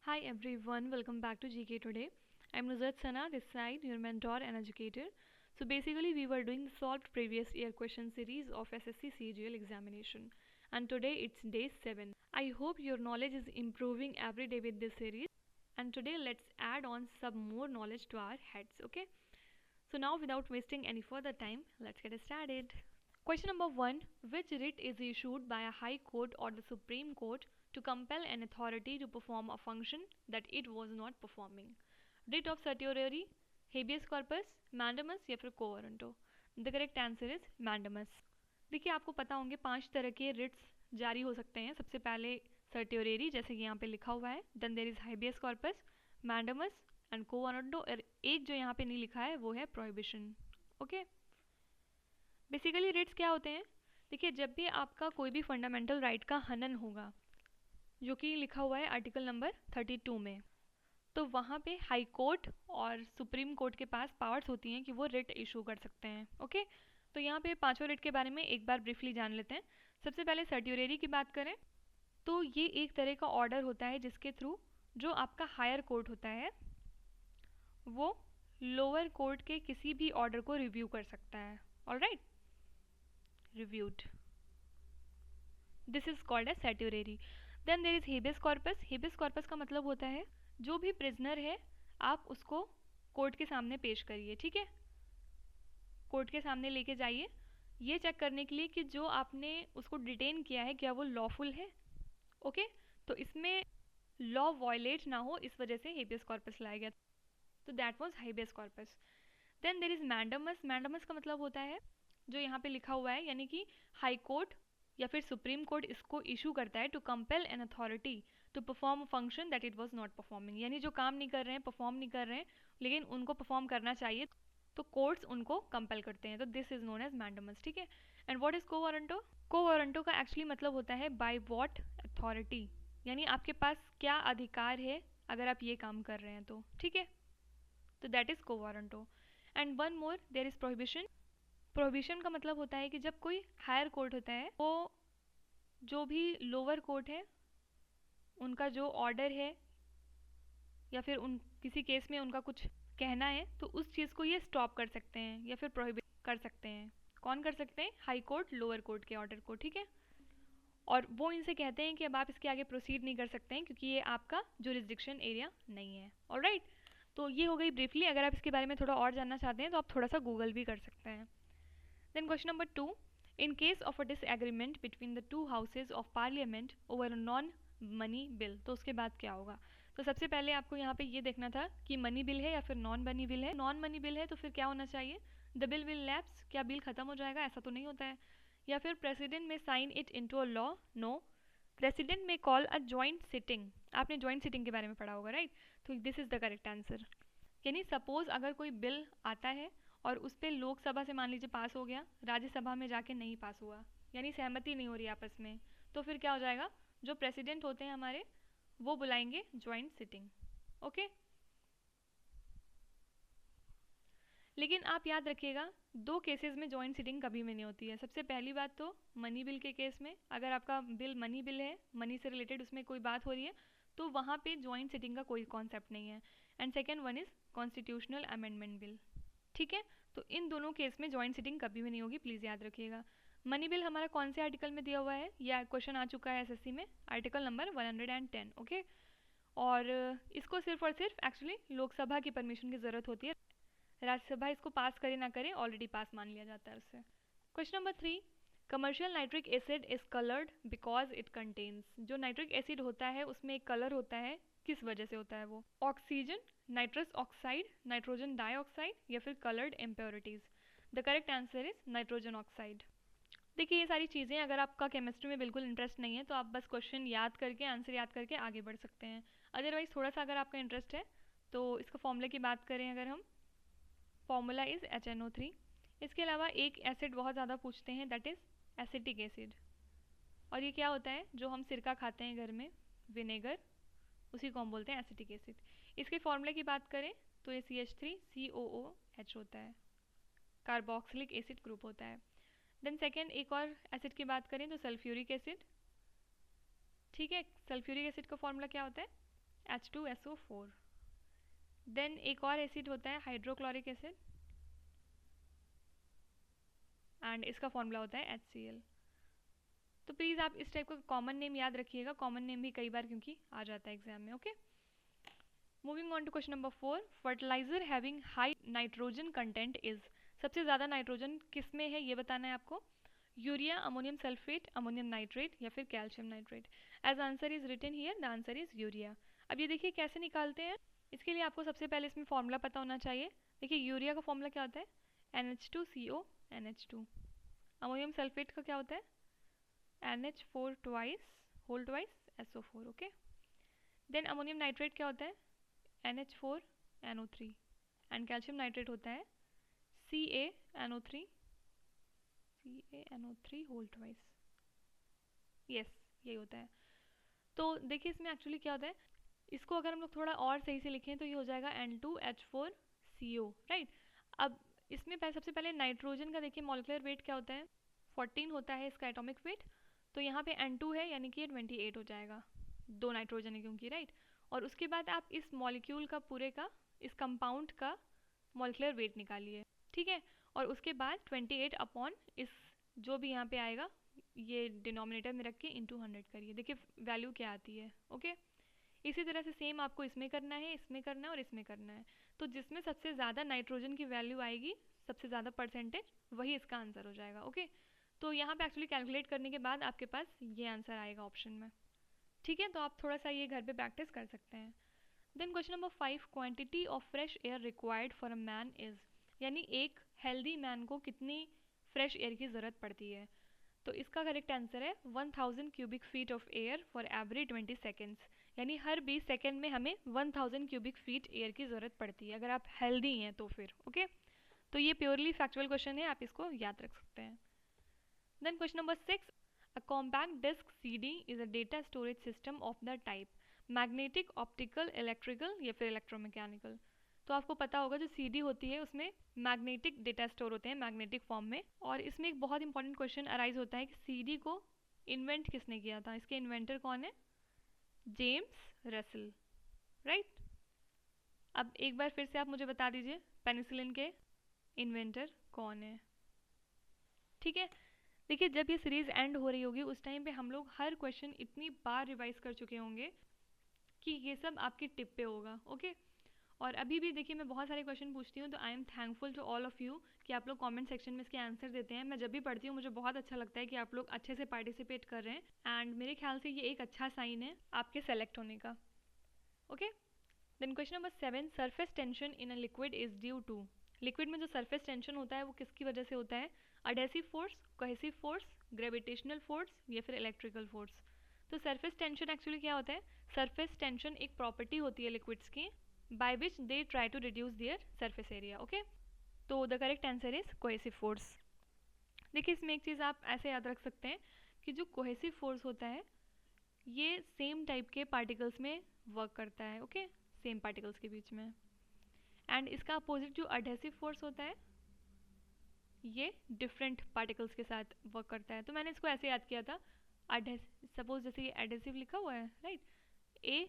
Hi everyone, welcome back to GK today. I'm Nuzat Sana, this side, your mentor and educator. So basically we were doing the solved previous year question series of SSC CGL examination and today it's day 7. I hope your knowledge is improving every day with this series and today let's add on some more knowledge to our heads, okay? So now without wasting any further time, let's get started. Question number 1. Which writ is issued by a High Court or the Supreme Court to compel an authority to perform a function that it was not performing? Writ of certiorari, habeas corpus, mandamus या फिर quo warranto? The correct answer is mandamus. देखिए आपको पता होंगे 5 तरह के Ritz जारी हो सकते हैं. सबसे पहले सर्टियोरेरी जैसे कि यहाँ पे लिखा हुआ है, then there is habeas corpus, mandamus and quo warranto, और एक जो यहाँ पे नहीं लिखा है वो है प्रोहिबिशन. ओके, बेसिकली रिट्स क्या होते हैं? देखिए जब भी आपका कोई भी फंडामेंटल राइट का हनन होगा, जो कि लिखा हुआ है आर्टिकल नंबर 32 में, तो वहाँ पे हाई कोर्ट और सुप्रीम कोर्ट के पास पावर्स होती हैं कि वो रिट इशू कर सकते हैं. ओके, तो यहाँ पे पांचों रिट के बारे में एक बार ब्रीफली जान लेते हैं. सबसे पहले सर्टियोरेरी की बात करें तो ये एक तरह का ऑर्डर होता है जिसके थ्रू जो आपका हायर कोर्ट होता है वो लोअर कोर्ट के किसी भी ऑर्डर को रिव्यू कर सकता है. Alright, reviewed, this is called as certiorari. Then there is habeas corpus. Habeas corpus का मतलब होता है जो भी प्रिजनर है आप उसको कोर्ट के सामने पेश करिए. ठीक है, कोर्ट के सामने लेके जाइए ये चेक करने के लिए कि जो आपने उसको डिटेन किया है क्या वो लॉफुल है. ओके, तो इसमें लॉ वायलेट ना हो इस वजह से हेबियस कॉर्पस लाया गया. तो that was habeas corpus. Then there is mandamus. Mandamus का मतलब होता है जो यहाँ पे लिखा हुआ है, यानी कि हाई कोर्ट या फिर सुप्रीम कोर्ट इसको इशू करता है to compel an authority to perform a function that it was not performing. यानी जो काम नहीं कर रहे हैं, परफॉर्म नहीं कर रहे हैं, लेकिन उनको परफॉर्म करना चाहिए तो कोर्ट्स उनको कंपेल करते हैं. तो this is known as mandamus. ठीक है, एंड व्हाट इज को वारंटो? को वारंटो का एक्चुअली मतलब होता है बाय व्हाट अथॉरिटी, यानी आपके पास क्या अधिकार है अगर आप ये काम कर रहे हैं तो. ठीक है, तो दैट इज को वारंटो. And one more, there is prohibition. Prohibition का मतलब होता है कि जब कोई हायर कोर्ट होता है वो जो भी लोअर कोर्ट है उनका जो ऑर्डर है या फिर उन किसी केस में उनका कुछ कहना है तो उस चीज़ को ये स्टॉप कर सकते हैं या फिर प्रोहिबिट कर सकते हैं. कौन कर सकते हैं? हाई कोर्ट लोअर कोर्ट के ऑर्डर को. ठीक है, और वो इनसे कहते हैं कि अब आप इसके आगे प्रोसीड नहीं कर सकते हैं क्योंकि ये आपका जुरिस्डिक्शन एरिया नहीं है. ऑलराइट, तो ये हो गई ब्रीफली. अगर आप इसके बारे में थोड़ा और जानना चाहते हैं तो आप थोड़ा सा गूगल भी कर सकते हैं. Then question number 2. In case of a disagreement between the two houses of parliament over a non-money bill, तो उसके बाद क्या होगा? तो सबसे पहले आपको यहाँ पे ये देखना था कि मनी बिल है या फिर नॉन मनी बिल है. नॉन मनी बिल है तो फिर क्या होना चाहिए? The bill will lapse. क्या बिल खत्म हो जाएगा? ऐसा तो नहीं होता है. या फिर president may sign it into a law. No, president may call a joint sitting. आपने जॉइंट सिटिंग के बारे में पढ़ा होगा, राइट? तो this is the correct answer. यानी सपोज अगर कोई बिल आता है और उस पर लोकसभा से मान लीजिए पास हो गया, राज्यसभा में जाके नहीं पास हुआ, यानी सहमति नहीं हो रही आपस में, तो फिर क्या हो जाएगा? जो प्रेसिडेंट होते हैं हमारे वो बुलाएंगे जॉइंट सिटिंग. ओके, लेकिन आप याद रखिएगा दो केसेस में जॉइंट सिटिंग कभी भी नहीं होती है. सबसे पहली बात तो मनी बिल के केस में, अगर आपका बिल मनी बिल है, मनी से रिलेटेड उसमें कोई बात हो रही है, तो वहाँ पे जॉइंट सिटिंग का कोई कॉन्सेप्ट नहीं है. And second one is constitutional amendment bill. ठीक है, तो इन दोनों केस में जॉइंट सिटिंग कभी भी नहीं होगी, प्लीज़ याद रखिएगा. मनी बिल हमारा कौन से आर्टिकल में दिया हुआ है? यह क्वेश्चन आ चुका है एसएससी में, आर्टिकल नंबर 110. ओके, और इसको सिर्फ और सिर्फ एक्चुअली लोकसभा की परमिशन की ज़रूरत होती है. राज्यसभा इसको पास करे ना करे, ऑलरेडी पास मान लिया जाता है उससे. Question number 3. Commercial nitric acid is coloured because it contains. जो नाइट्रिक एसिड होता है उसमें एक कलर होता है, किस वजह से होता है वो? Oxygen, nitrous oxide, nitrogen dioxide या फिर coloured impurities. The correct answer is nitrogen oxide. देखिए ये सारी चीज़ें अगर आपका केमिस्ट्री में बिल्कुल इंटरेस्ट नहीं है तो आप बस क्वेश्चन याद करके, आंसर याद करके आगे बढ़ सकते हैं. अदरवाइज थोड़ा सा अगर आपका इंटरेस्ट है तो इसका फॉर्मूले की बात करें अगर हम, फॉर्मूला इज HNO3. इसके अलावा एक एसिड बहुत ज़्यादा पूछते हैं, दैट इज़ एसिटिक एसिड. और ये क्या होता है? जो हम सिरका खाते हैं घर में, विनेगर, उसी को हम बोलते हैं एसिटिक एसिड. इसके फॉर्मूले की बात करें तो ये CH3COOH होता है, कार्बोक्सिलिक एसिड ग्रुप होता है. देन सेकेंड एक और एसिड की बात करें तो सल्फ्यूरिक एसिड. ठीक है, सल्फ्यूरिक एसिड का फॉर्मूला क्या होता है? H2SO4। देन एक और एसिड होता है हाइड्रोक्लोरिक एसिड, एंड इसका फॉर्मूला होता है HCl। तो प्लीज़ आप इस टाइप का कॉमन नेम याद रखिएगा, कॉमन नेम भी कई बार क्योंकि आ जाता है एग्जाम में। Okay, moving on to question number 4, fertilizer having high nitrogen content is. सबसे ज़्यादा नाइट्रोजन किस में है ये बताना है आपको। Urea, ammonium sulphate, ammonium nitrate या फिर calcium nitrate. As answer is written here, the answer is urea. अब ये देखिए कैसे निकालते हैं। इसके लिए आपको सबसे पहले इसमें फॉर्मूला पता होना चाहिए। देखिए यूरिया का फॉर्मूला क्या होता है, NH2CO NH2। अमोनियम सल्फेट का क्या होता है, NH4 twice whole twice SO4। Okay, then ammonium nitrate क्या होता है, NH4NO3। एंड कैल्शियम नाइट्रेट होता है CaNO3 होल ट्वाइस। यस, यही होता है। तो देखिए इसमें एक्चुअली क्या होता है, इसको अगर हम लोग थोड़ा और सही से लिखें तो ये हो जाएगा N2H4CO, राइट। अब इसमें सबसे पहले नाइट्रोजन का देखिए मॉलिक्यूलर वेट क्या होता है, 14 होता है इसका एटॉमिक वेट। तो यहाँ पे N2 है यानी कि ये 28 हो जाएगा, 2 नाइट्रोजन है क्योंकि, राइट। और उसके बाद आप इस मॉलिक्यूल का पूरे का, इस कंपाउंड का मॉलिक्यूलर वेट निकालिए, ठीक है। और उसके बाद 28 अपॉन इस जो भी यहाँ पे आएगा ये डिनोमिनेटर में रख के इंटू 100 करिए, देखिए वैल्यू क्या आती है। ओके, इसी तरह से सेम आपको इसमें करना है, इसमें करना है और इसमें करना है। तो जिसमें सबसे ज़्यादा नाइट्रोजन की वैल्यू आएगी, सबसे ज़्यादा परसेंटेज, वही इसका आंसर हो जाएगा। ओके, तो यहाँ पे एक्चुअली कैलकुलेट करने के बाद आपके पास ये आंसर आएगा ऑप्शन में, ठीक है। तो आप थोड़ा सा ये घर पे प्रैक्टिस कर सकते हैं। Then question number 5, quantity of fresh air required for a man is. यानी एक हेल्दी मैन को कितनी फ्रेश एयर की ज़रूरत पड़ती है। तो इसका करेक्ट आंसर है 1000 cubic feet of air for every 20 seconds. यानी हर 20 सेकेंड में हमें 1000 क्यूबिक फीट एयर की ज़रूरत पड़ती है अगर आप हेल्दी हैं तो फिर। ओके, तो ये प्योरली फैक्चुअल क्वेश्चन है, आप इसको याद रख सकते हैं। Then question number 6, a compact disc CD is a data storage system of the type magnetic, optical, electrical या फिर इलेक्ट्रोमैकेनिकल। तो आपको पता होगा जो CD होती है उसमें मैग्नेटिक डेटा स्टोर होते हैं मैग्नेटिक फॉर्म में। और इसमें एक बहुत इंपॉर्टेंट क्वेश्चन अराइज होता है कि CD को इन्वेंट किसने किया था, इसके इन्वेंटर कौन है, जेम्स रसेल, राइट। अब एक बार फिर से आप मुझे बता दीजिए पेनिसिलिन के इन्वेंटर कौन है, ठीक है। देखिए जब ये सीरीज एंड हो रही होगी उस टाइम पे हम लोग हर क्वेश्चन इतनी बार रिवाइज कर चुके होंगे कि ये सब आपकी टिप पे होगा। ओके, और अभी भी देखिए मैं बहुत सारे क्वेश्चन पूछती हूँ तो I am thankful to all of you कि आप लोग कमेंट सेक्शन में इसके आंसर देते हैं। मैं जब भी पढ़ती हूँ मुझे बहुत अच्छा लगता है कि आप लोग अच्छे से पार्टिसिपेट कर रहे हैं, एंड मेरे ख्याल से ये एक अच्छा साइन है आपके सेलेक्ट होने का। Okay, then question number 7, surface tension in a liquid is due to. Liquid में जो सरफेस टेंशन होता है वो किसकी वजह से होता है, adhesive force, cohesive force, gravitational force या फिर इलेक्ट्रिकल फोर्स। तो सरफेस टेंशन एक्चुअली क्या होता है, सरफेस टेंशन एक प्रॉपर्टी होती है लिक्विड्स की by which they try to reduce their surface area. Okay, तो the correct answer is cohesive force. देखिए इसमें एक चीज़ आप ऐसे याद रख सकते हैं कि जो कोहेसिव फोर्स होता है ये सेम टाइप के पार्टिकल्स में वर्क करता है। ओके, सेम पार्टिकल्स के बीच में। एंड इसका अपोजिट जो अडेसिव फोर्स होता है ये डिफरेंट पार्टिकल्स के साथ वर्क करता है। तो मैंने इसको ऐसे याद किया था, सपोज जैसे ये एडेसिव लिखा हुआ है, right, A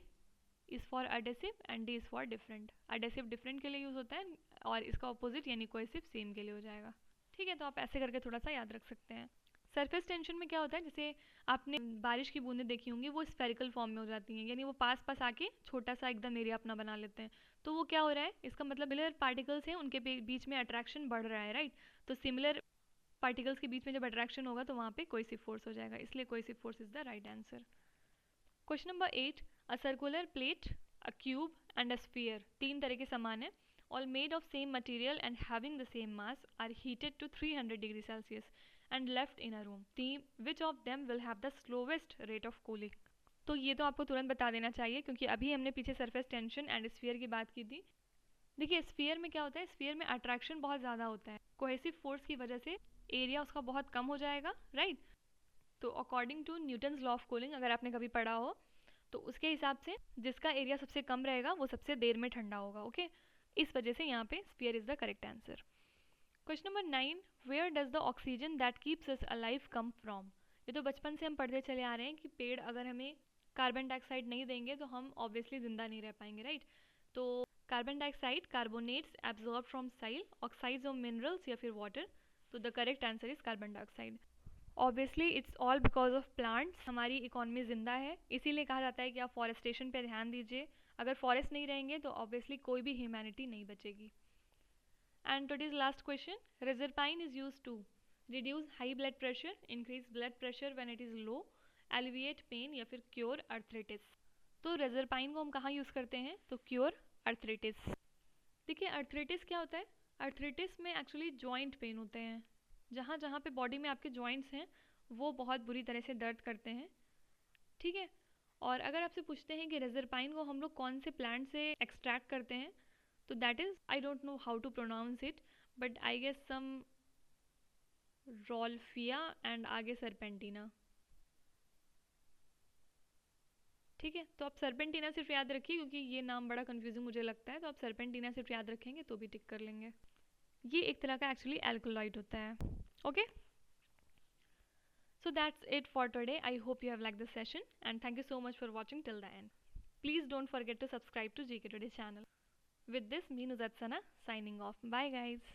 is for adhesive and D is for different. Adhesive different के लिए यूज़ होता है और इसका अपोजिट यानी कोहेसिव सेम के लिए हो जाएगा, ठीक है। तो आप ऐसे करके थोड़ा सा याद रख सकते हैं। सरफेस टेंशन में क्या होता है, जैसे आपने बारिश की बूंदें देखी होंगी वो स्फेरिकल फॉर्म में हो जाती हैं, यानी वो पास पास आके छोटा सा एकदम एरिया अपना बना लेते हैं। तो वो क्या हो रहा है, इसका मतलब सिमिलर पार्टिकल्स हैं उनके बीच में अट्रैक्शन बढ़ रहा है, राइट। तो सिमिलर पार्टिकल्स के बीच में जब अट्रैक्शन होगा तो वहाँ पे कोहेसिव फोर्स हो जाएगा, इसलिए cohesive force is the right answer. Question number 8, a circular plate, a cube and a sphere, 3 तरह के सामान है, all made of same material and having the same mass are heated to 300 degree Celsius and left in a room. Which of them will have the slowest rate of cooling? तो ये तो आपको तुरंत बता देना चाहिए क्योंकि अभी हमने पीछे सरफेस टेंशन एंड स्फीयर की बात की थी। देखिए स्फीयर में क्या होता है, स्फीयर में अट्रैक्शन बहुत ज़्यादा होता है, कोहेसिव फोर्स की वजह से एरिया उसका बहुत कम हो जाएगा, राइट। तो according to Newton's law of cooling अगर आपने कभी पढ़ा हो तो उसके हिसाब से जिसका एरिया सबसे कम रहेगा वो सबसे देर में ठंडा होगा। ओके, इस वजह से यहाँ पे sphere is the correct answer. Question number 9, where does the oxygen that keeps us alive come from. ये तो बचपन से हम पढ़ते चले आ रहे हैं कि पेड़ अगर हमें कार्बन डाइऑक्साइड नहीं देंगे तो हम ऑब्वियसली ज़िंदा नहीं रह पाएंगे, राइट। तो carbon dioxide, carbonates absorb from soil, oxides of minerals या फिर वाटर। तो the correct answer is carbon dioxide. Obviously it's all because of plants. हमारी इकोनॉमी ज़िंदा है, इसीलिए कहा जाता है कि आप फॉरेस्टेशन पे ध्यान दीजिए। अगर फॉरेस्ट नहीं रहेंगे तो ऑब्वियसली कोई भी ह्यूमैनिटी नहीं बचेगी। And today's last question, reserpine is use to reduce high blood pressure, increase blood pressure when it is low, alleviate pain या फिर क्योर अर्थराइटिस। तो रिजरपाइन को हम कहाँ यूज़ करते हैं, तो क्योर अर्थराइटिस। देखिए अर्थराइटिस क्या होता है, अर्थराइटिस में एक्चुअली जॉइंट पेन होते हैं। जहाँ जहाँ पे बॉडी में आपके जॉइंट्स हैं वो बहुत बुरी तरह से दर्द करते हैं, ठीक है। और अगर आपसे पूछते हैं कि रिजरपाइन को हम लोग कौन से प्लांट से एक्सट्रैक्ट करते हैं, तो that is, I don't know how to pronounce it, but I guess some Rauwolfia and आगे सरपेंटिना, ठीक है। तो आप सरपेंटिना सिर्फ याद रखिए क्योंकि ये नाम बड़ा कंफ्यूजिंग मुझे लगता है, तो आप सरपेंटिना सिर्फ याद रखेंगे तो भी टिक कर लेंगे। ये एक तरह का एक्चुअली एल्कोलॉइड होता है, okay. So that's it for today. I hope you have liked the session and thank you so much for watching till the end. Please don't forget to subscribe to GK Today channel. With this, me Nuzat Sana signing off. Bye guys.